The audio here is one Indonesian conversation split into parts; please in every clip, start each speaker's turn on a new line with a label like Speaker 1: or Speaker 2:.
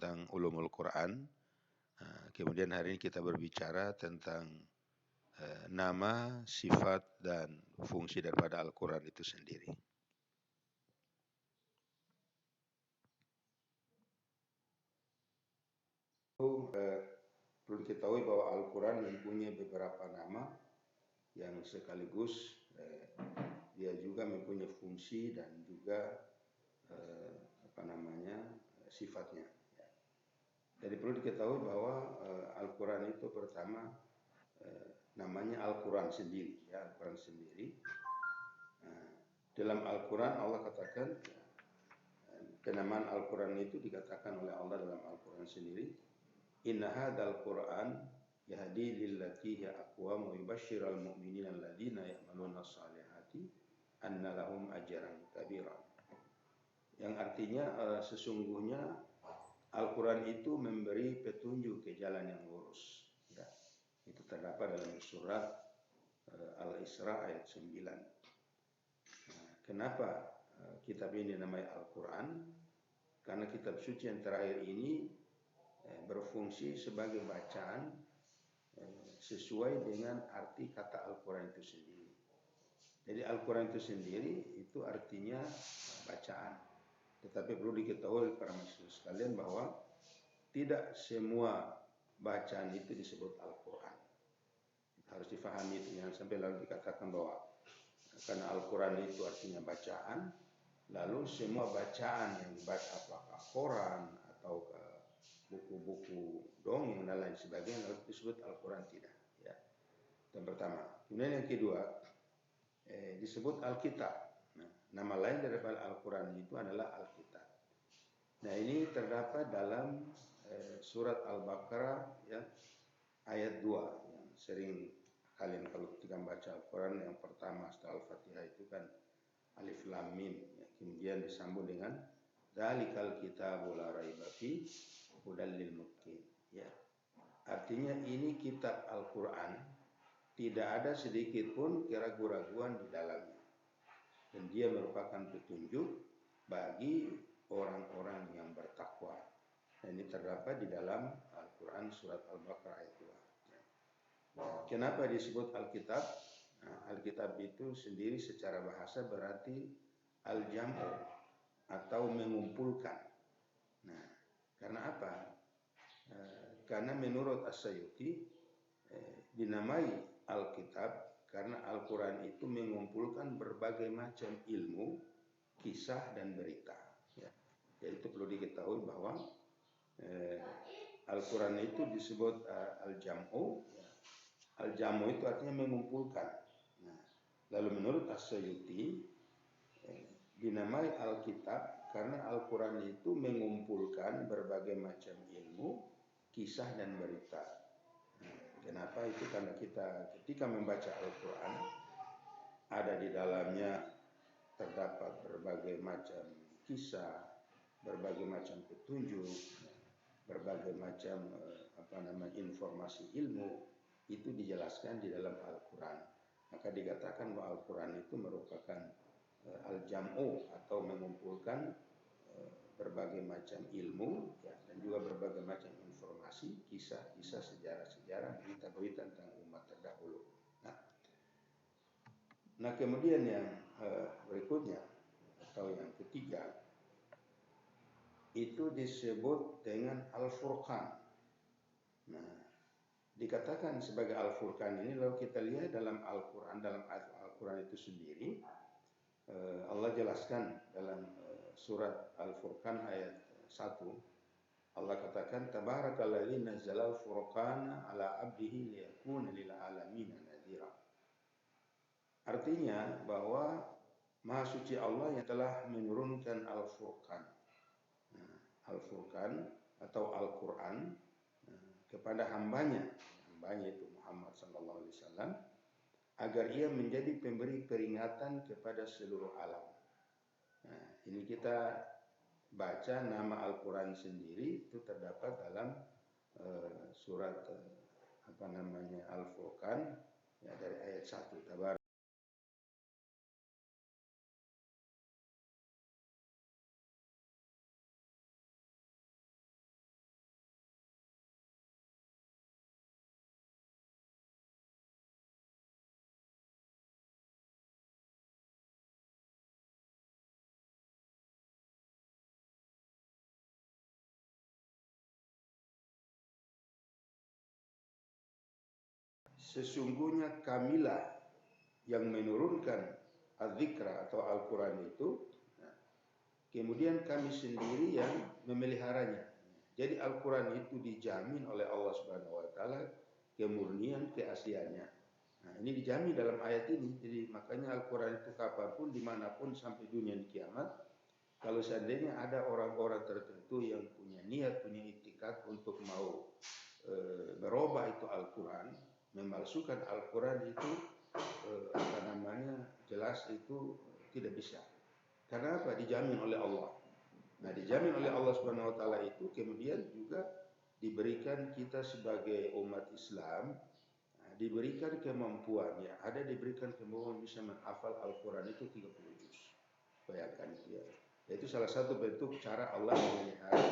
Speaker 1: tentang ulumul Quran. Kemudian hari ini kita berbicara tentang nama, sifat, dan fungsi daripada Al-Quran itu sendiri. Perlu diketahui bahwa Al-Quran mempunyai beberapa nama yang sekaligus dia juga mempunyai fungsi dan juga sifatnya. Jadi perlu diketahui bahwa Al-Quran itu pertama namanya Al-Quran sendiri, ya, Al-Quran sendiri. Dalam Al-Quran Allah katakan, penamaan Al-Quran itu dikatakan oleh Allah dalam Al-Quran sendiri, Inna hadzal Quran yahdi lillati hiya aqwam wa yubashshiral mu'minina alladziina ya'maluna shalihati anna lahum ajran kabira. Yang artinya sesungguhnya Al-Quran itu memberi petunjuk ke jalan yang lurus. Ya. Itu terdapat dalam surat Al-Isra ayat 9. Kenapa kitab ini namanya Al-Quran? Karena kitab suci yang terakhir ini berfungsi sebagai bacaan sesuai dengan arti kata Al-Quran itu sendiri. Jadi Al-Quran itu sendiri itu artinya bacaan. Tetapi perlu diketahui para mahasiswa sekalian bahwa tidak semua bacaan itu disebut Al-Quran. Harus difahami itu, jangan sampai lalu dikatakan bahwa karena Al-Quran itu artinya bacaan, lalu semua bacaan yang dibaca apakah Quran atau buku-buku dongeng dan lain sebagainya lalu disebut Al-Quran, tidak. Ya. Yang pertama. Kemudian yang kedua, disebut Alkitab. Nama lain daripada Al-Quran itu adalah Alkitab. Nah ini terdapat dalam surat Al-Baqarah, ya, ayat 2 yang sering kalian kalau ketika baca Al-Quran yang pertama setelah Al-Fatihah itu kan Alif Lam Mim, ya, kemudian disambung dengan Dzalikal kitabu la raiba fi hudal lil muttaqin. Ya. Artinya ini kitab Al-Quran tidak ada sedikit pun keraguan-raguan di dalamnya. Dan dia merupakan petunjuk bagi orang-orang yang bertakwa. Dan ini terdapat di dalam Al-Quran surat Al-Baqarah ayat 2. Kenapa disebut Alkitab? Nah, Alkitab itu sendiri secara bahasa berarti al-jam'u atau mengumpulkan. Nah, karena apa? Karena menurut As-Sayuti dinamai Alkitab karena Al-Quran itu mengumpulkan berbagai macam ilmu, kisah dan berita. Ya. Jadi itu perlu diketahui bahwa Al-Quran itu disebut Al-Jam'u. Ya. Al-Jam'u itu artinya mengumpulkan. Nah, lalu menurut As-Sayuti dinamai Alkitab karena Al-Quran itu mengumpulkan berbagai macam ilmu, kisah dan berita. Kenapa itu? Karena kita ketika membaca Al-Quran ada di dalamnya terdapat berbagai macam kisah, berbagai macam petunjuk, berbagai macam informasi ilmu itu dijelaskan di dalam Al-Quran. Maka dikatakan bahwa Al-Quran itu merupakan al-jam'u atau mengumpulkan berbagai macam ilmu, ya, dan juga berbagai macam informasi, kisah-kisah, sejarah-sejarah, berita-berita tentang umat terdahulu. Nah kemudian yang berikutnya atau yang ketiga itu disebut dengan Al-Furqan. Nah, dikatakan sebagai Al-Furqan ini lalu kita lihat dalam Al-Quran, dalam ayat Al-Quran itu sendiri Allah jelaskan dalam surat Al-Furqan ayat 1. Allah katakan tabarakalladzi nazzala al-furqana ala 'abdihi liyakuna lil alamin nadhira. Artinya bahwa Maha Suci Allah yang telah menurunkan Al-Furqan. Al-Furqan atau Al-Quran kepada hambanya itu Muhammad sallallahu alaihi wasallam agar ia menjadi pemberi peringatan kepada seluruh alam. Nah, ini kita baca nama Al-Quran sendiri itu terdapat dalam surat Al-Furqan, ya, dari ayat 1. sesungguhnya kamilah yang menurunkan al-dzikra atau Al-Quran itu, kemudian kami sendiri yang memeliharanya. Jadi Al-Quran itu dijamin oleh Allah Subhanahu wa taala kemurnian, keasliannya. Nah, ini dijamin dalam ayat ini. Jadi makanya Al-Quran itu kapanpun, dimanapun sampai dunia kiamat, kalau seandainya ada orang-orang tertentu yang punya niat, punya itikad untuk mau berubah itu Al-Quran, memalsukan Al-Quran itu, jelas itu tidak bisa. Karena apa? Dijamin oleh Allah. Nah, dijamin oleh Allah Subhanahu wa taala itu kemudian juga diberikan kita sebagai umat Islam, diberikan kemampuan, ya, diberikan kemampuan bisa menghafal Al-Quran itu 30 juz. Bayangkan itu, ya. Itu salah satu bentuk cara Allah memelihara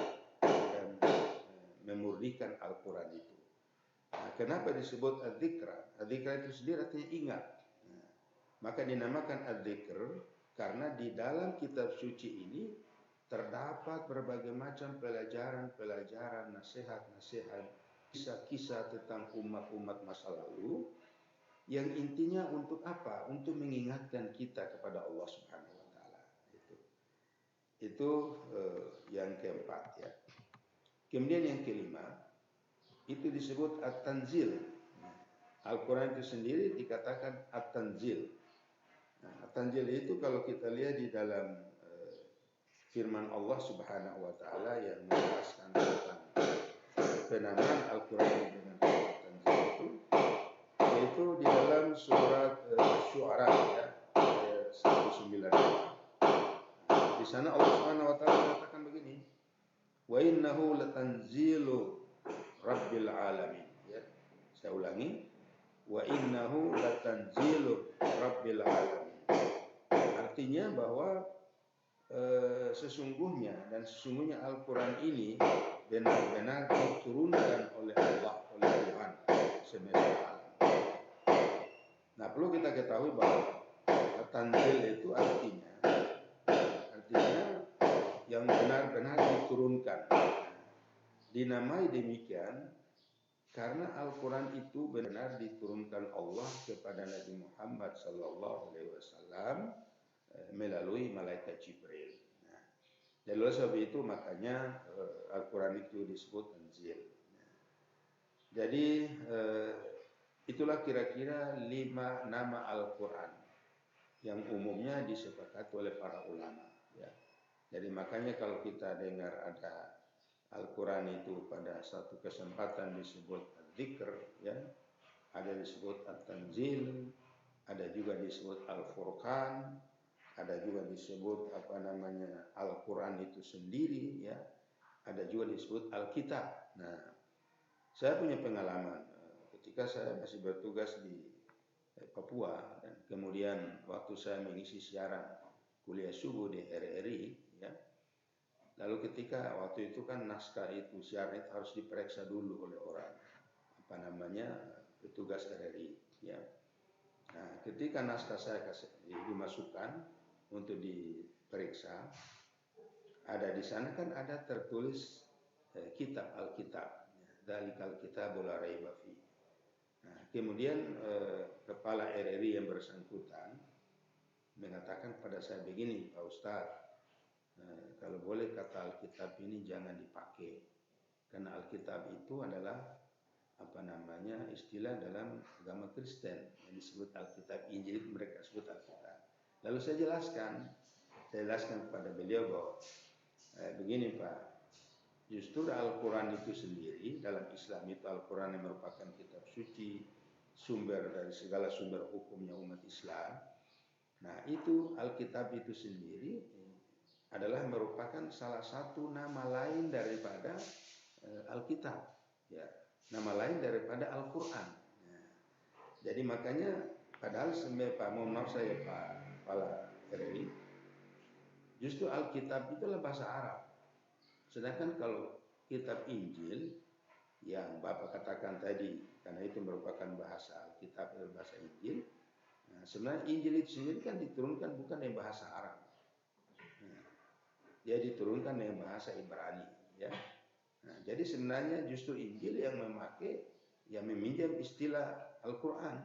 Speaker 1: dan memurnikan Al-Quran itu. Nah, kenapa disebut adzikra? Adzikra itu sendiri artinya ingat. Nah, maka dinamakan adzikr karena di dalam kitab suci ini terdapat berbagai macam pelajaran-pelajaran, nasihat-nasihat, kisah-kisah tentang umat-umat masa lalu yang intinya untuk apa? Untuk mengingatkan kita kepada Allah Subhanahu wa taala. Itu yang keempat, ya. Kemudian yang kelima itu disebut at-tanzil. Al-Quran itu sendiri dikatakan at-tanzil. Nah, at-tanzil itu kalau kita lihat di dalam firman Allah Subhanahu wa taala yang menjelaskan tentang penamaan Al-Quran dengan at-tanzil itu di dalam surat Asy-Syu'ara, ya, ayat 192. Di sana Allah Subhanahu wa taala mengatakan begini, wa innahu latanzilu rabbil alamin, ya. Saya ulangi, wa innahu latanzilu rabbil alamin. Artinya bahwa sesungguhnya Al-Quran ini benar-benar diturunkan oleh Allah, oleh Tuhan semesta alam. Nah, perlu kita ketahui bahwa tanzil itu artinya yang benar-benar diturunkan. Dinamai demikian karena Al-Quran itu benar diturunkan Allah kepada Nabi Muhammad SAW melalui malaikat Jibril. Nah, dan oleh sebab itu makanya Al-Quran itu disebut tanzil. Jadi itulah kira-kira 5 nama Al-Quran yang umumnya disepakati oleh para ulama, ya. Jadi makanya kalau kita dengar ada Al-Quran itu pada satu kesempatan disebut Al-Dzikr, ya, ada disebut At-Tanzil, ada juga disebut Al-Furqan, ada juga disebut Al-Quran itu sendiri, ya, ada juga disebut Al-Kitab. Nah, saya punya pengalaman ketika saya masih bertugas di Papua, dan kemudian waktu saya mengisi siaran kuliah subuh di RRI, ya. Lalu ketika waktu itu kan naskah itu siaran itu harus diperiksa dulu oleh orang petugas RRI, ya. Nah, ketika naskah saya dimasukkan untuk diperiksa, ada di sana kan ada tertulis kitab Alkitab, Dzalikal Kitabul La Raiba Fi. Nah, kemudian kepala RRI yang bersangkutan mengatakan pada saya begini, Pak Ustadz, kalau boleh kata Alkitab ini jangan dipakai, karena Alkitab itu adalah istilah dalam agama Kristen yang disebut Alkitab, Injil mereka sebut Alkitab. Lalu saya jelaskan kepada beliau bahwa begini Pak, justru Al-Quran itu sendiri dalam Islam itu Al-Quran yang merupakan kitab suci, sumber dari segala sumber hukumnya umat Islam. Nah, itu Alkitab itu sendiri adalah merupakan salah satu nama lain daripada Alkitab, ya, nama lain daripada Al-Quran. Nah, jadi makanya padahal mohon maaf saya Pak Kepala RRI, justru Alkitab itu adalah bahasa Arab. Sedangkan kalau kitab Injil yang Bapak katakan tadi, karena itu merupakan bahasa Alkitab dan bahasa Injil, nah, sebenarnya Injil itu sendiri kan diturunkan bukan dengan bahasa Arab. Nah, dia diturunkan dengan bahasa Ibrani, ya. Nah, jadi sebenarnya justru Injil yang memakai yang meminjam istilah Al-Quran.